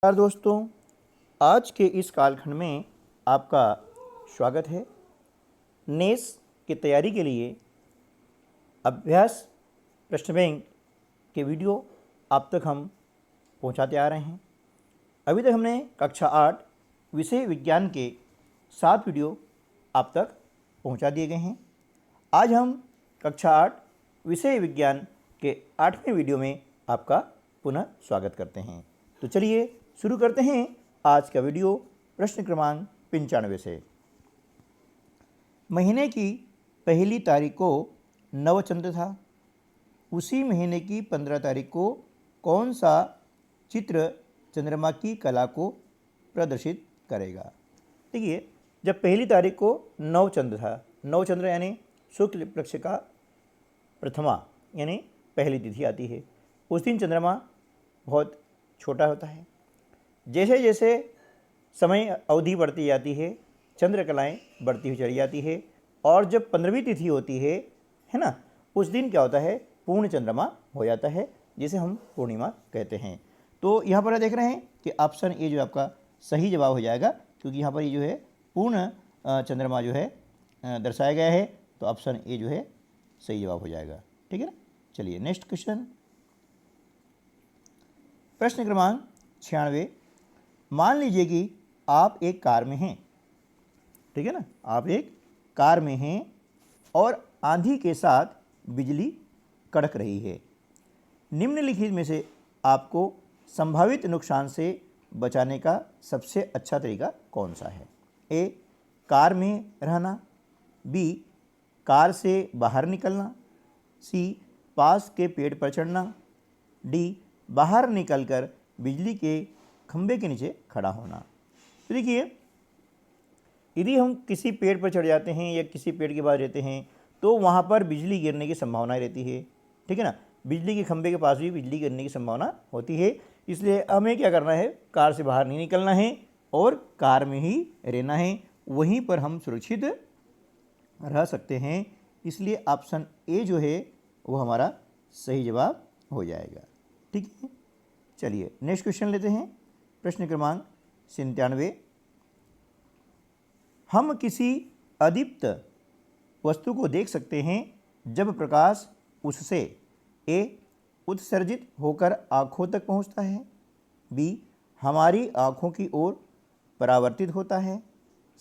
नमस्कार दोस्तों, आज के इस कालखंड में आपका स्वागत है। नेस की तैयारी के लिए अभ्यास प्रश्न बैंक के वीडियो आप तक हम पहुंचाते आ रहे हैं। अभी तक हमने कक्षा 8 विषय विज्ञान के 7 वीडियो आप तक पहुंचा दिए गए हैं। आज हम कक्षा 8 विषय विज्ञान के 8वें वीडियो में आपका पुनः स्वागत करते हैं। तो चलिए शुरू करते हैं आज का वीडियो प्रश्न क्रमांक 95 से। महीने की पहली तारीख को नवचंद्र था। उसी महीने की 15 तारीख को कौन सा चित्र चंद्रमा की कला को प्रदर्शित करेगा। देखिए, जब पहली तारीख को नवचंद्र था, नवचंद्र यानी शुक्ल पक्ष का प्रथमा यानी पहली तिथि आती है। उस दिन चंद्रमा बहुत छोटा होता है। जैसे जैसे समय अवधि बढ़ती जाती है, चंद्रकलाएँ बढ़ती हुई चली जाती है और जब 15वीं तिथि होती है ना, उस दिन क्या होता है, पूर्ण चंद्रमा हो जाता है, जिसे हम पूर्णिमा कहते हैं। तो यहाँ पर देख रहे हैं कि ऑप्शन ए जो आपका सही जवाब हो जाएगा, क्योंकि यहाँ पर ये जो है पूर्ण चंद्रमा जो है दर्शाया गया है, तो ऑप्शन ए जो है सही जवाब हो जाएगा। ठीक है ना। चलिए नेक्स्ट क्वेश्चन, प्रश्न क्रमांक 96। मान लीजिए कि आप एक कार में हैं, ठीक है ना, आप एक कार में हैं और आंधी के साथ बिजली कड़क रही है। निम्नलिखित में से आपको संभावित नुकसान से बचाने का सबसे अच्छा तरीका कौन सा है। ए, कार में रहना। बी, कार से बाहर निकलना। सी, पास के पेड़ पर चढ़ना। डी, बाहर निकलकर बिजली के खंभे के नीचे खड़ा होना। तो देखिए, यदि हम किसी पेड़ पर चढ़ जाते हैं या किसी पेड़ के पास रहते हैं तो वहाँ पर बिजली गिरने की संभावना रहती है। ठीक है ना, बिजली के खंभे के पास भी बिजली गिरने की संभावना होती है। इसलिए हमें क्या करना है, कार से बाहर नहीं निकलना है और कार में ही रहना है, वहीं पर हम सुरक्षित रह सकते हैं। इसलिए ऑप्शन ए जो है वो हमारा सही जवाब हो जाएगा। ठीक है। चलिए नेक्स्ट क्वेश्चन लेते हैं, प्रश्न क्रमांक 97। हम किसी अदीप्त वस्तु को देख सकते हैं जब प्रकाश उससे ए, उत्सर्जित होकर आँखों तक पहुँचता है। बी, हमारी आँखों की ओर परावर्तित होता है।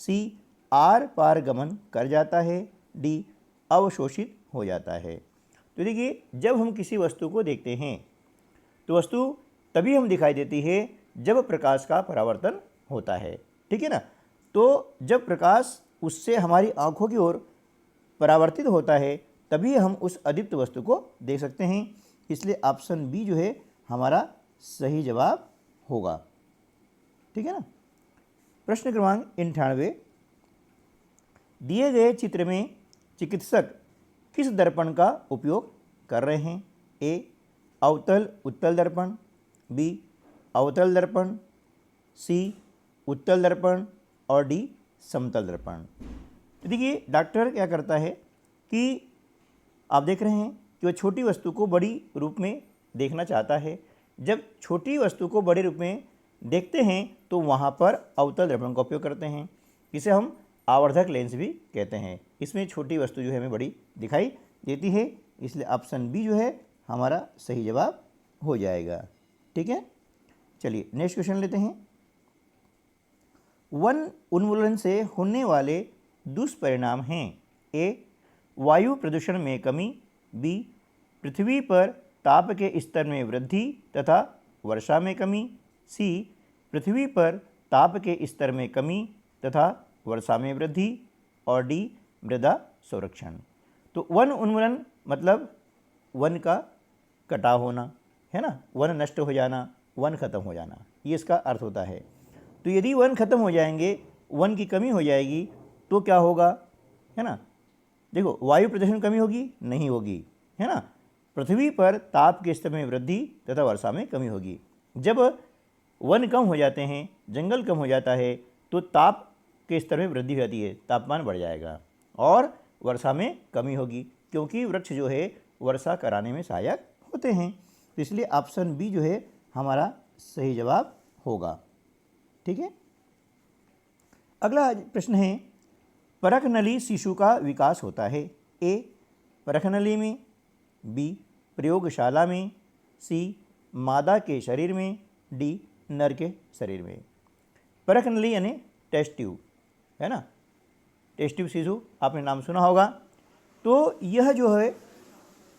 सी, आर पार गमन कर जाता है। डी, अवशोषित हो जाता है। तो देखिए, जब हम किसी वस्तु को देखते हैं तो वस्तु तभी हम दिखाई देती है जब प्रकाश का परावर्तन होता है। ठीक है ना। तो जब प्रकाश उससे हमारी आँखों की ओर परावर्तित होता है तभी हम उस अदीप्त वस्तु को देख सकते हैं। इसलिए ऑप्शन बी जो है हमारा सही जवाब होगा। ठीक है ना। प्रश्न क्रमांक 98। दिए गए चित्र में चिकित्सक किस दर्पण का उपयोग कर रहे हैं। ए, अवतल उत्तल दर्पण। बी, अवतल दर्पण। सी, उत्तल दर्पण और डी, समतल दर्पण। तो देखिए, डॉक्टर क्या करता है कि आप देख रहे हैं कि वह छोटी वस्तु को बड़ी रूप में देखना चाहता है। जब छोटी वस्तु को बड़े रूप में देखते हैं तो वहाँ पर अवतल दर्पण का उपयोग करते हैं। इसे हम आवर्धक लेंस भी कहते हैं। इसमें छोटी वस्तु जो है हमें बड़ी दिखाई देती है, इसलिए ऑप्शन बी जो है हमारा सही जवाब हो जाएगा। ठीक है। चलिए नेक्स्ट क्वेश्चन लेते हैं। वन उन्मूलन से होने वाले दुष्परिणाम हैं। ए, वायु प्रदूषण में कमी। बी, पृथ्वी पर ताप के स्तर में वृद्धि तथा वर्षा में कमी। सी, पृथ्वी पर ताप के स्तर में कमी तथा वर्षा में वृद्धि और डी, मृदा संरक्षण। तो वन उन्मूलन मतलब वन का कटाव होना, है ना, वन नष्ट हो जाना, वन खत्म हो जाना, ये इसका अर्थ होता है। तो यदि वन खत्म हो जाएंगे, वन की कमी हो जाएगी तो क्या होगा, है ना। देखो, वायु प्रदूषण कमी होगी नहीं होगी, है ना। पृथ्वी पर ताप के स्तर में वृद्धि तथा वर्षा में कमी होगी। जब वन कम हो जाते हैं, जंगल कम हो जाता है तो ताप के स्तर में वृद्धि हो जाती है, तापमान बढ़ जाएगा और वर्षा में कमी होगी, क्योंकि वृक्ष जो है वर्षा कराने में सहायक होते हैं। तो इसलिए ऑप्शन बी जो है हमारा सही जवाब होगा। ठीक है। अगला प्रश्न है, परखनली शिशु का विकास होता है? ए परखनली में, बी प्रयोगशाला में, सी मादा के शरीर में, डी नर के शरीर में। परखनली यानी टेस्ट ट्यूब, है ना, टेस्ट ट्यूब शिशु आपने नाम सुना होगा। तो यह जो है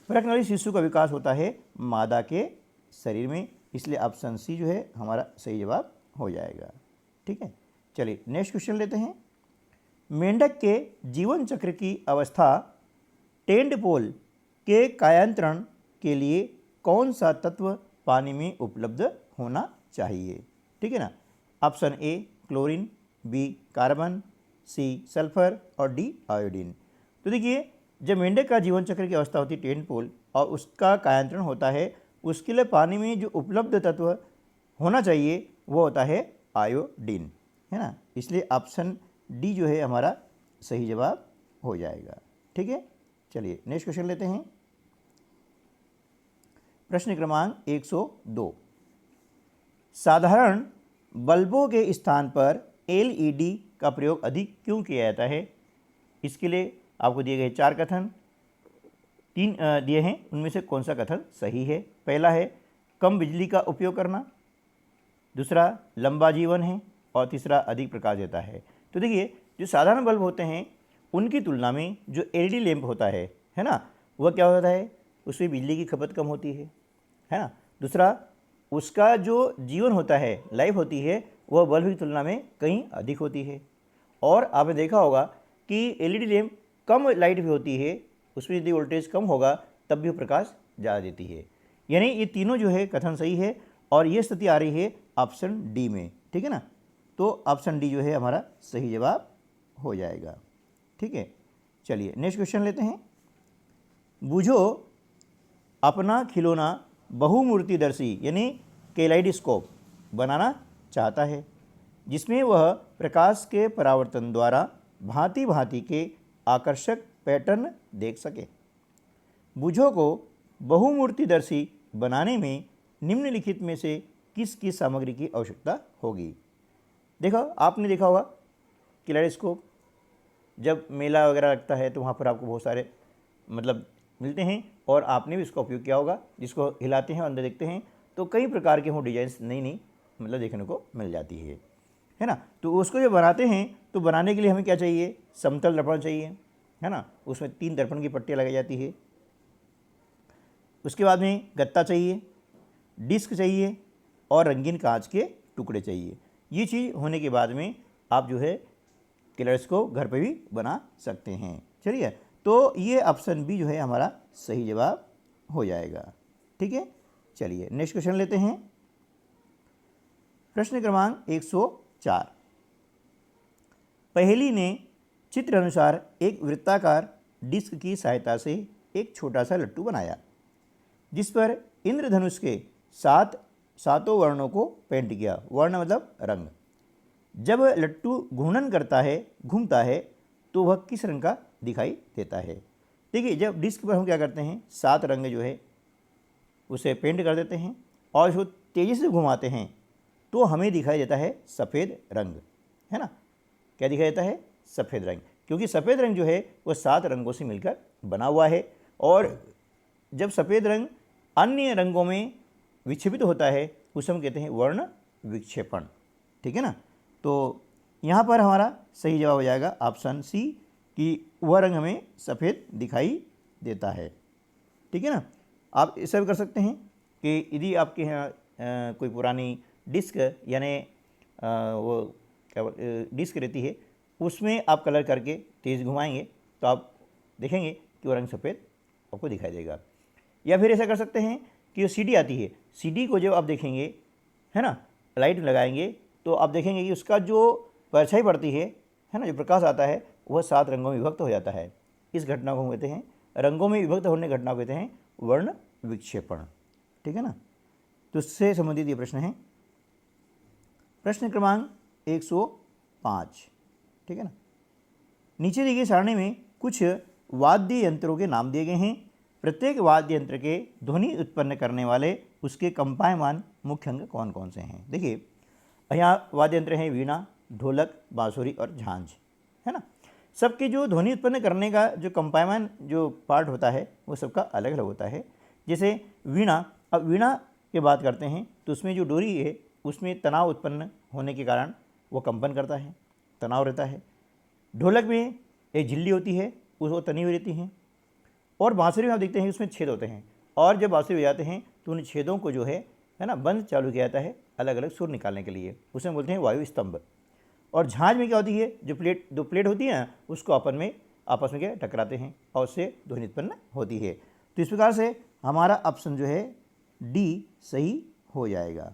परखनली शिशु का विकास होता है मादा के शरीर में, इसलिए ऑप्शन सी जो है हमारा सही जवाब हो जाएगा। ठीक है। चलिए नेक्स्ट क्वेश्चन लेते हैं। मेंढक के जीवन चक्र की अवस्था टेंडपोल के कायांतरण के लिए कौन सा तत्व पानी में उपलब्ध होना चाहिए? ठीक है ना। Option A chlorine, B carbon, C sulphur और डी आयोडीन। तो देखिए, जब मेंढक का जीवन चक्र की अवस्था होती है टेंडपोल और उसका कायांतरण होता है, उसके लिए पानी में जो उपलब्ध तत्व होना चाहिए वो होता है आयोडीन, है ना। इसलिए ऑप्शन डी जो है हमारा सही जवाब हो जाएगा। ठीक है। चलिए नेक्स्ट क्वेश्चन लेते हैं। प्रश्न क्रमांक 102, साधारण बल्बों के स्थान पर एलईडी का प्रयोग अधिक क्यों किया जाता है? इसके लिए आपको दिए गए 4 कथन, 3 दिए हैं, उनमें से कौन सा कथन सही है? पहला है कम बिजली का उपयोग करना, दूसरा लंबा जीवन है और तीसरा अधिक प्रकाश देता है। तो देखिए, जो साधारण बल्ब होते हैं उनकी तुलना में जो एलईडी लैंप होता है ना, वह क्या होता है, उसमें बिजली की खपत कम होती है ना। दूसरा, उसका जो जीवन होता है, लाइफ होती है, वह बल्ब की तुलना में कहीं अधिक होती है। और आपने देखा होगा कि एलईडी लैंप कम लाइट भी होती है, उसमें यदि वोल्टेज कम होगा तब भी प्रकाश ज़्यादा देती है। यानी ये तीनों जो है कथन सही है और ये स्थिति आ रही है ऑप्शन डी में। ठीक है ना। तो ऑप्शन डी जो है हमारा सही जवाब हो जाएगा। ठीक है। चलिए नेक्स्ट क्वेश्चन लेते हैं। बूझो अपना खिलौना बहुमूर्तिदर्शी यानी कैलाइडोस्कोप बनाना चाहता है, जिसमें वह प्रकाश के परावर्तन द्वारा भांति भांति के आकर्षक पैटर्न देख सके। बूझो को बहुमूर्तिदर्शी बनाने में निम्नलिखित में से किस सामग्री की आवश्यकता होगी? देखो, आपने देखा होगा कैलाइडोस्कोप, जब मेला वगैरह लगता है तो वहाँ पर आपको बहुत सारे मतलब मिलते हैं और आपने भी इसका उपयोग किया होगा, जिसको हिलाते हैं और अंदर देखते हैं तो कई प्रकार के वो डिजाइंस नई मतलब देखने को मिल जाती है ना। तो उसको जब बनाते हैं तो बनाने के लिए हमें क्या चाहिए? समतल दर्पण चाहिए, है ना। उसमें 3 दर्पण की पट्टियाँ लगाई जाती है। उसके बाद में गत्ता चाहिए, डिस्क चाहिए और रंगीन कांच के टुकड़े चाहिए। ये चीज़ होने के बाद में आप जो है कैलाइडोस्कोप घर पे भी बना सकते हैं। चलिए, तो ये ऑप्शन बी जो है हमारा सही जवाब हो जाएगा। ठीक है। चलिए नेक्स्ट क्वेश्चन लेते हैं। प्रश्न क्रमांक 104, पहेली ने चित्र अनुसार एक वृत्ताकार डिस्क की सहायता से एक छोटा सा लट्टू बनाया, जिस पर इंद्रधनुष के 7 वर्णों को पेंट किया। वर्ण मतलब रंग। जब लट्टू घूर्णन करता है, घूमता है, तो वह किस रंग का दिखाई देता है? देखिए, जब डिस्क पर हम क्या करते हैं, 7 रंग जो है उसे पेंट कर देते हैं और इसको तेज़ी से घुमाते हैं तो हमें दिखाई देता है सफ़ेद रंग, है ना। क्या दिखाई देता है? सफ़ेद रंग, क्योंकि सफ़ेद रंग जो है वह 7 रंगों से मिलकर बना हुआ है। और जब सफ़ेद रंग अन्य रंगों में विक्षेपित होता है उसे हम कहते हैं वर्ण विक्षेपण। ठीक है ना। तो यहाँ पर हमारा सही जवाब हो जाएगा ऑप्शन सी कि वह रंग हमें सफ़ेद दिखाई देता है। ठीक है ना। आप ऐसा भी कर सकते हैं कि यदि आपके यहाँ कोई पुरानी डिस्क यानी वो क्या डिस्क रहती है, उसमें आप कलर करके तेज़ घुमाएंगे तो आप देखेंगे कि वो रंग सफ़ेद आपको दिखाई देगा। या फिर ऐसा कर सकते हैं कि वो सीडी आती है, सीडी को जब आप देखेंगे, है ना, लाइट लगाएंगे तो आप देखेंगे कि उसका जो परछाई पड़ती है ना, जो प्रकाश आता है वह 7 रंगों में विभक्त हो जाता है। इस घटना को हम कहते हैं, रंगों में विभक्त होने की घटना को कहते हैं वर्ण विक्षेपण। ठीक है ना। तो इससे संबंधित ये प्रश्न है। प्रश्न क्रमांक 105। ठीक है ना। नीचे दी गई सारणी में कुछ वाद्य यंत्रों के नाम दिए गए हैं। प्रत्येक वाद्य यंत्र के ध्वनि उत्पन्न करने वाले उसके कंपायमान मुख्य अंग कौन कौन से हैं? देखिए, यहाँ वाद्य यंत्र हैं वीणा, ढोलक, बांसुरी और झांझ, है ना। सबके जो ध्वनि उत्पन्न करने का जो कंपायमान जो पार्ट होता है वो सबका अलग अलग होता है। जैसे वीणा, अब वीणा की बात करते हैं तो उसमें जो डोरी है उसमें तनाव उत्पन्न होने के कारण वो कंपन करता है, तनाव रहता है। ढोलक में एक झिल्ली होती है, वो तनी हुई रहती है। और बांसुरी में आप देखते हैं उसमें छेद होते हैं, और जब बांसुरी हो जाते हैं तो उन छेदों को जो है ना बंद चालू किया जाता है अलग अलग सुर निकालने के लिए, उसे बोलते हैं वायु स्तंभ। और झांझ में क्या होती है, जो दो प्लेट होती है उसको आपस में क्या टकराते हैं और उससे ध्वनि उत्पन्न होती है। तो इस प्रकार से हमारा ऑप्शन जो है डी सही हो जाएगा,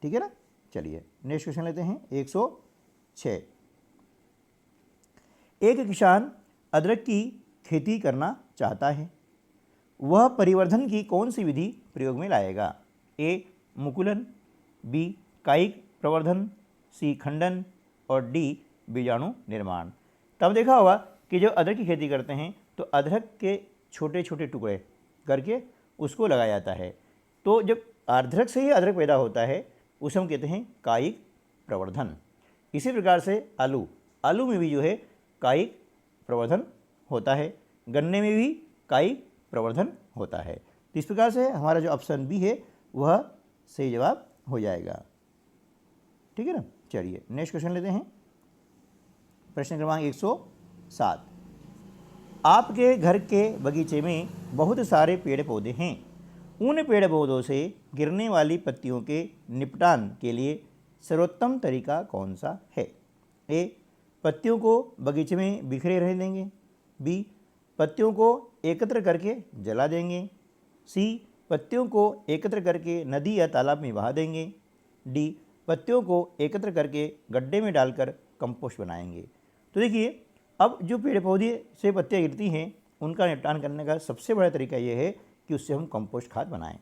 ठीक है ना। चलिए नेक्स्ट क्वेश्चन लेते हैं 106। एक किसान अदरक की खेती करना चाहता है, वह परिवर्धन की कौन सी विधि प्रयोग में लाएगा? ए मुकुलन, बी कायिक प्रवर्धन, सी खंडन और डी बीजाणु निर्माण। तब देखा होगा कि जब अदरक की खेती करते हैं तो अदरक के छोटे छोटे टुकड़े करके उसको लगाया जाता है। तो जब अदरक से ही अदरक पैदा होता है उसे हम कहते हैं कायिक प्रवर्धन। इसी प्रकार से आलू में भी जो है कायिक प्रवर्धन होता है, गन्ने में भी कायिक प्रवर्धन होता है। तो इस प्रकार से हमारा जो ऑप्शन बी है वह सही जवाब हो जाएगा, ठीक है ना। चलिए नेक्स्ट क्वेश्चन लेते हैं, प्रश्न क्रमांक 107। आपके घर के बगीचे में बहुत सारे पेड़ पौधे हैं, उन पेड़ पौधों से गिरने वाली पत्तियों के निपटान के लिए सर्वोत्तम तरीका कौन सा है? ए पत्तियों को बगीचे में बिखरे रहने देंगे, बी पत्तियों को एकत्र करके जला देंगे, सी पत्तियों को एकत्र करके नदी या तालाब में बहा देंगे, डी पत्तियों को एकत्र करके गड्ढे में डालकर कंपोस्ट बनाएंगे। तो देखिए अब जो पेड़ पौधे से पत्तियाँ गिरती हैं उनका निपटान करने का सबसे बड़ा तरीका ये है कि उससे हम कंपोस्ट खाद बनाएं।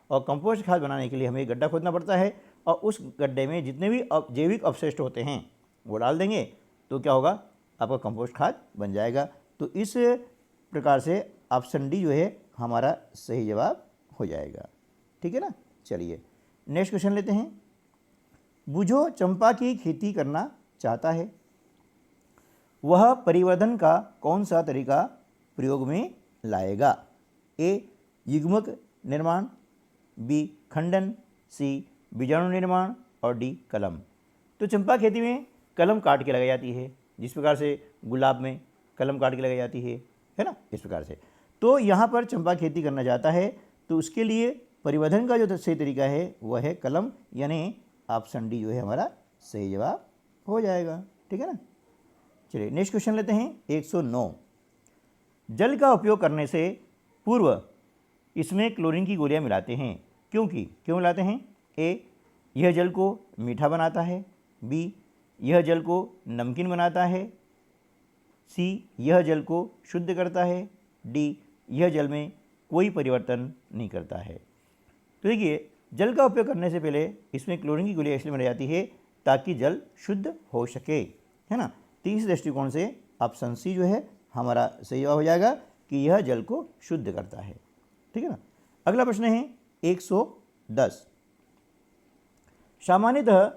और कंपोस्ट खाद बनाने के लिए हमें एक गड्ढा खोदना पड़ता है और उस गड्ढे में जितने भी जैविक अवशिष्ट होते हैं वो डाल देंगे तो क्या होगा, आपका कंपोस्ट खाद बन जाएगा। तो इस प्रकार से ऑप्शन डी जो है हमारा सही जवाब हो जाएगा, ठीक है ना। चलिए नेक्स्ट क्वेश्चन लेते हैं। बुझो चंपा की खेती करना चाहता है, वह परिवर्धन का कौन सा तरीका प्रयोग में लाएगा? ए युग्मक निर्माण, बी खंडन, सी बीजाणु निर्माण और डी कलम। तो चंपा खेती में कलम काट के लगाई जाती है, जिस प्रकार से गुलाब में कलम काट के लगाई जाती है ना, इस प्रकार से। तो यहाँ पर चंपा खेती करना चाहता है तो उसके लिए परिवर्धन का जो सही तरीका है वह है कलम, यानी ऑप्शन डी जो है हमारा सही जवाब हो जाएगा, ठीक है ना। चलिए नेक्स्ट क्वेश्चन लेते हैं 109। जल का उपयोग करने से पूर्व इसमें क्लोरीन की गोलियां मिलाते हैं, क्यों मिलाते हैं? ए यह जल को मीठा बनाता है, बी यह जल को नमकीन बनाता है, सी यह जल को शुद्ध करता है, डी यह जल में कोई परिवर्तन नहीं करता है। तो देखिए जल का उपयोग करने से पहले इसमें क्लोरीन की गोली इसलिए मिलाई जाती है ताकि जल शुद्ध हो सके, है ना। तो इस दृष्टिकोण से ऑप्शन सी जो है हमारा सही जवाब हो जाएगा कि यह जल को शुद्ध करता है, ठीक है ना। अगला प्रश्न है 110। सामान्यतः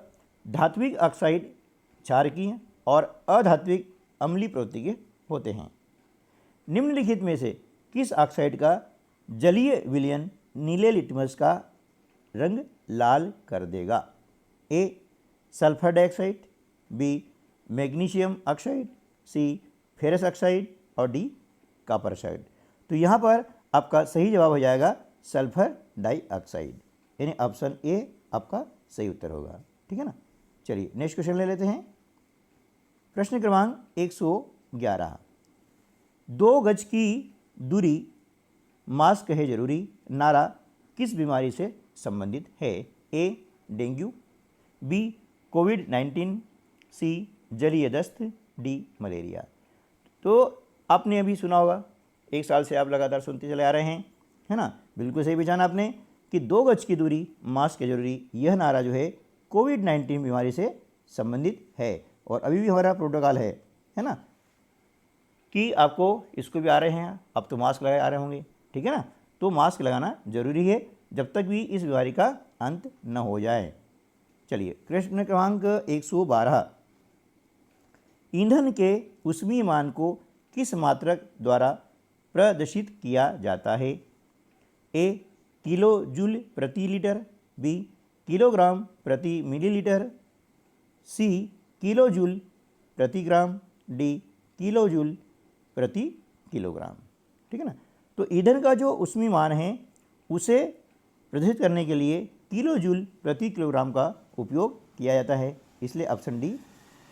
धात्विक ऑक्साइड क्षारकीय और अधात्विक अम्लीय प्रवृत्ति के होते हैं। निम्नलिखित में से किस ऑक्साइड का जलीय विलयन नीले लिटमस का रंग लाल कर देगा? A sulphur dioxide, B magnesium oxide, C ferrous oxide और डी कॉपर ऑक्साइड। तो यहाँ पर आपका सही जवाब हो जाएगा सल्फर डाइऑक्साइड, यानी ऑप्शन ए आपका सही उत्तर होगा, ठीक है ना। चलिए नेक्स्ट क्वेश्चन ले लेते हैं, प्रश्न क्रमांक 111। 2 गज की दूरी मास्क है जरूरी नारा किस बीमारी से संबंधित है? ए डेंगू, बी कोविड-19, सी जलीय दस्त, डी मलेरिया। तो आपने अभी सुना होगा, 1 साल से आप लगातार सुनते चले आ रहे हैं, है ना। बिल्कुल सही पहचाना आपने कि 2 गज की दूरी मास्क है जरूरी, यह नारा जो है कोविड-19 बीमारी से संबंधित है। और अभी भी हमारा प्रोटोकॉल है ना, कि आपको इसको भी आ रहे हैं, अब तो मास्क लगाए आ रहे होंगे, ठीक है ना। तो मास्क लगाना जरूरी है जब तक भी इस बीमारी का अंत न हो जाए। चलिए प्रश्न क्रमांक 112, ईंधन के ऊष्मीय मान को किस मात्रक द्वारा प्रदर्शित किया जाता है? ए किलो जूल प्रति लीटर, बी किलोग्राम प्रति मिलीलीटर, सी किलो जूल प्रति ग्राम, डी किलो जूल प्रति किलोग्राम। ठीक है ना। तो ईंधन का जो ऊष्मीय मान है उसे प्रदर्शित करने के लिए किलो जूल प्रति किलोग्राम का उपयोग किया जाता है, इसलिए ऑप्शन डी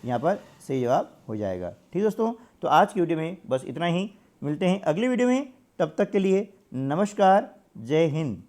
यहाँ पर सही जवाब हो जाएगा। ठीक दोस्तों, तो आज की वीडियो में बस इतना ही। मिलते हैं अगले वीडियो में, तब तक के लिए नमस्कार, जय हिंद।